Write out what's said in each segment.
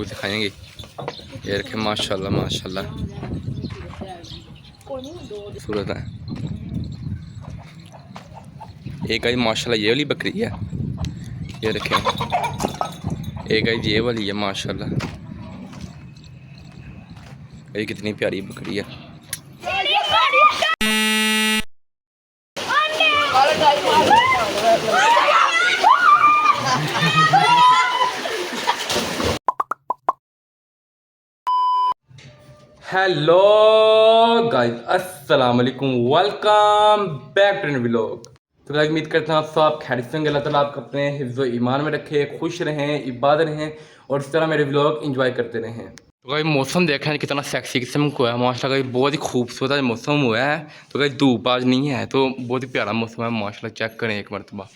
दिखाएंगे। ये रखे माशाल्लाह माशाल्लाह खूबसूरत है। एक आई माशाल्लाह ये वाली बकरी है, ये रखे। एक आई ये वाली है माशाल्लाह, ये कितनी प्यारी बकरी है। हेलो गाइस, अस्सलाम वालेकुम, वेलकम बैक टू व्लॉग। तो गाइस उम्मीद करता हूँ आप सब खैरियत से होंगे। अल्लाह ताला आपको अपने हिफ्ज़ व ईमान में रखे, खुश रहें, इबादत रहें और इस तरह मेरे व्लॉग एंजॉय करते रहें। तो गाइस मौसम देखा है कितना सेक्सी किस्म को है माशाल्लाह। गाइस बहुत ही खूबसूरत मौसम हुआ है। तो गाइस धूप आज नहीं है तो बहुत ही प्यारा मौसम है माशाल्लाह। चेक करें एक मरतबा।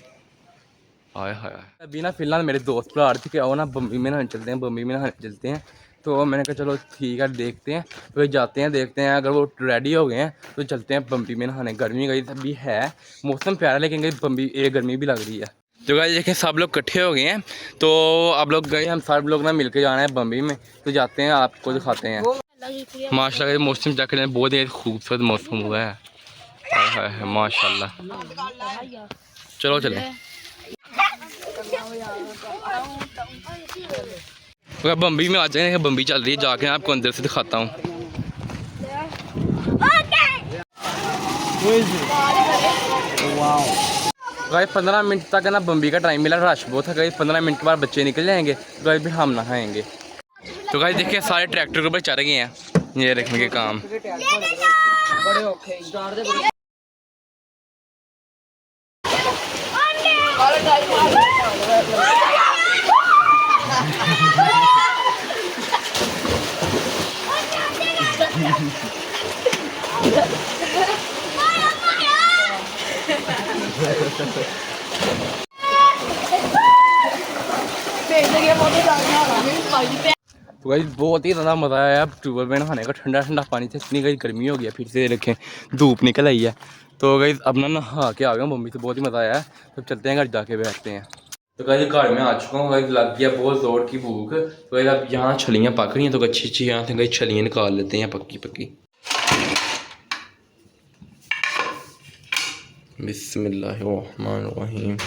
हाय हाय अभी ना फिलहाल मेरे दोस्त आ रहे थे कि आओ ना बम्बी में नहाने चलते हैं, बम्बी में नहाने चलते हैं। तो मैंने कहा चलो ठीक है देखते हैं। तो जाते हैं देखते हैं, अगर वो रेडी हो गए हैं तो चलते हैं बम्बी में नहाने। गर्मी गई अभी है, मौसम प्यारा लेकिन गई बम्बी गर्मी भी लग रही है। तो गाइस देखें सब लोग इकट्ठे हो गए हैं, तो आप लोग गए, हम सब लोग ना मिलकर जाना है बम्बी में। तो जाते हैं, आपको दिखाते हैं माशाल्लाह। मौसम चेक करें, बहुत ही खूबसूरत मौसम हुआ है माशाल्लाह। चलो चलें। तो बम्बी में आ जाए, बम्बी चल रही है, जाके आपको अंदर से दिखाता हूँ। गाइस 15 मिनट तक है ना बम्बी का टाइम मिला, रश बहुत है। गाइस 15 मिनट के बाद बच्चे निकल जाएंगे, तो गाइस भी हम नहाएंगे। तो गाइस देखिए सारे ट्रैक्टर के ऊपर चढ़ गए हैं, ये रखने के काम। तो गाइस बहुत ही ज़्यादा मज़ा आया ट्यूबवेल में नहाने का, ठंडा ठंडा पानी से। इतनी गई गर्मी हो गई है, फिर से रखें धूप निकल आई है। तो गाइस अब ना नहा के आ गया मम्मी से, बहुत ही मज़ा आया है। तो चलते हैं घर जाके बैठते हैं। तो गाइस घर में आ चुका हूँ, गाइस लग गया बहुत ज़ोर की भूख। तो गाइस अब यहाँ छलियाँ पक रही हैं, तो अच्छी अच्छी यहाँ से गाइस छलियाँ निकाल लेते हैं पक्की पक्की। बिस्मिल्लाहिर्रहमानिर्रहीम।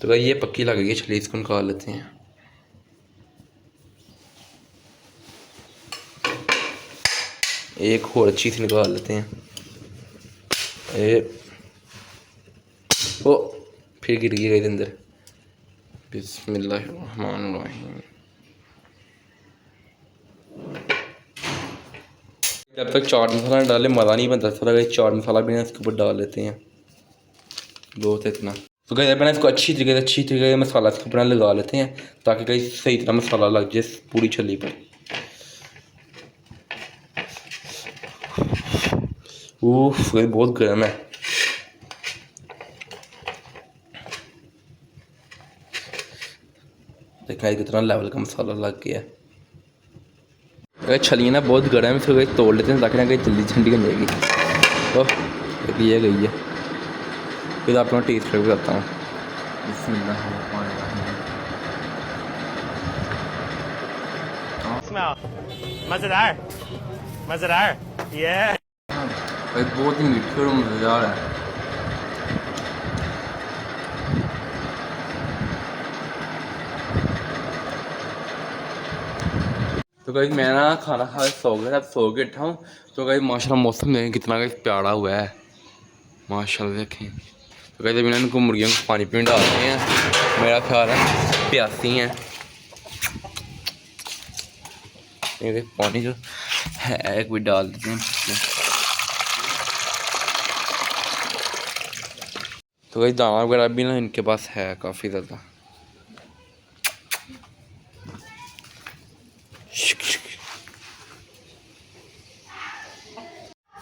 तो भाई ये पक्की लग गई छली, इसको निकाल लेते हैं। एक और अच्छी सी निकाल लेते हैं। ओ फिर गिर गई अंदर। बिस्मिल्लाहिर्रहमानिर्रहीम। जब तक चाट मसाला डाले मज़ा नहीं बनता, थोड़ा चाट मसाला भी ना इसके ऊपर डाल लेते हैं, बहुत है इतना। तो गाइस अपना इसको अच्छी तरीके से मसाला इसके ऊपर लगा लेते हैं, ताकि गाइस सही तरह मसाला लग जाए पूरी छली पर। उफ बहुत गर्म है। देखा कितना लेवल का मसाला लग गया है। अगर छलियाँ ना बहुत गर्म है, फिर तोड़ लेते हैं ताकि ना कहीं जल्दी ठंडी बन जाएगी। ओह ये गई है, फिर आप टेस्ट करके बताता हूँ। मज़ेदार मज़ेदार, ये बहुत ही मीठी और मज़ेदार है। तो गाइस मैं ना खाना खा के सो गया, अब सो के उठा हूँ। तो गाइस माशाल्लाह मौसम देखें कितना गाइस प्यारा हुआ है माशाल्लाह देखें। तो गाइस अभी ना इनको मुर्गियों को पानी पीने डालते हैं, मेरा ख्याल है प्यासी हैं। ये पानी जो है एक भी डाल देते हैं। तो गाइस दाना वगैरह भी ना इनके पास है काफ़ी ज़्यादा।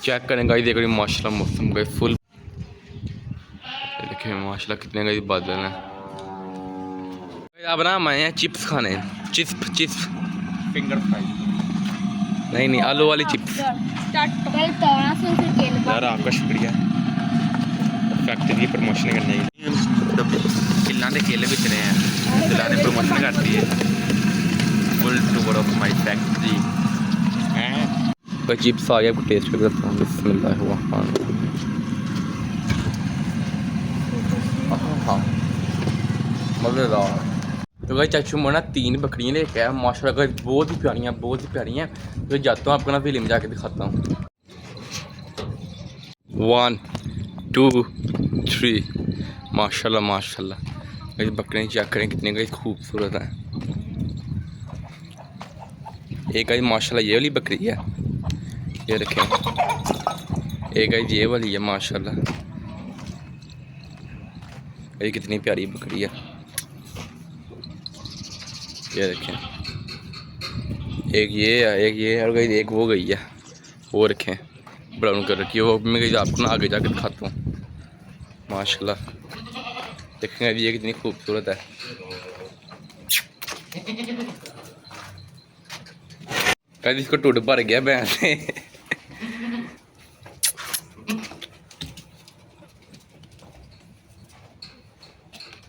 चेक करें गाइस, देख रहे माशाल्लाह मौसम गाइस फुल देखें माशाल्लाह कितने गाइस बादल हैं। अब ना मैं यहाँ चिप्स खाने हैं, चिप्स फिंगर फ्राई। नहीं आलू वाली चिप्स। यार आपका शुक्रिया फैक्ट्री की प्रमोशन करने की। के केले बेच रहे हैं, दिला ने प्रमोशन करती है full tour of my factory. Chips आ गया, आपको टेस्ट कर देता हूँ। बिस्मिल्लाह हाँ मज़ेदार। तो भाई चाचू मोना 3 बकरियाँ लेके आया माशाल्लाह गाइस, बहुत ही प्यारी हैं, बहुत ही प्यारी हैं। तो जाता हूँ आपको ना फिल्म जाके दिखाता हूँ। 1 2 3 माशाल्लाह माशाल्लाह गाइस, बकरियाँ चेक करें कितनी गाइस खूबसूरत हैं। एक गाइस माशाल्लाह ये वाली बकरी है, ये रखें। एक गाइस ये वाली है माशाल्लाह, ये कितनी प्यारी बकरी है, ये देखें। एक ये है, एक ये और गाइस एक वो गई है, वो रखें ब्राउन कर रखी है। वो मैं गाइस आपको ना आगे जाके दिखाता हूँ माशाल्लाह। देखेंगे ये कितनी खूबसूरत है। गाइस इसको टूट भर गया भैंस से।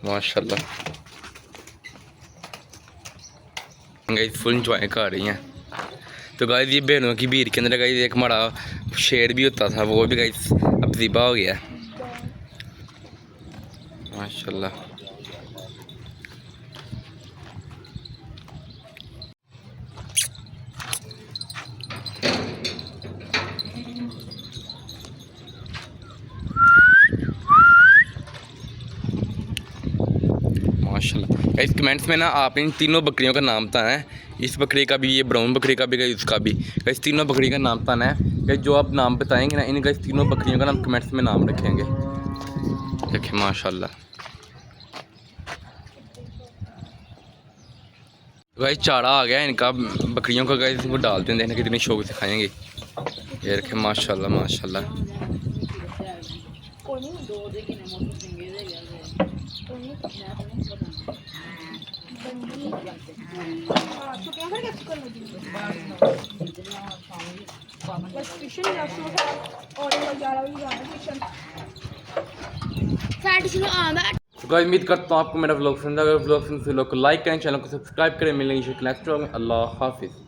माशाल्लाह गाइस फुल इंजॉय कर रही हैं। तो गाइस ये बहनों की भीड़ के अंदर गाइस एक हमारा शेर भी होता था, वो भी गाइस अब ज़िबा हो गया माशाल्लाह। माशाल्लाह गाइस कमेंट्स में ना आप इन तीनों बकरियों का नाम बताना है, इस बकरी का भी, ये ब्राउन बकरी का भी, गाइस इसका भी। गाइस तीनों बकरी का नाम बताना है गाइस। जो आप नाम बताएंगे ना इन गाइस तीनों बकरियों का नाम कमेंट्स में नाम रखेंगे। देखिए माशाल्लाह गाइस चारा आ गया इनका बकरियों का गाइस, इनको डालते हैं, देखना कितनी शौक से खाएंगे। ये रखे माशाल्लाह माशाल्लाह। तो गाइस उम्मीद करता हूँ आपको मेरा व्लॉग पसंद आएगा। व्लॉग पसंद तो लाइक करें, चैनल को सब्सक्राइब करें। मिलेंगे नेक्स्ट व्लॉग में। अल्लाह हाफिज़।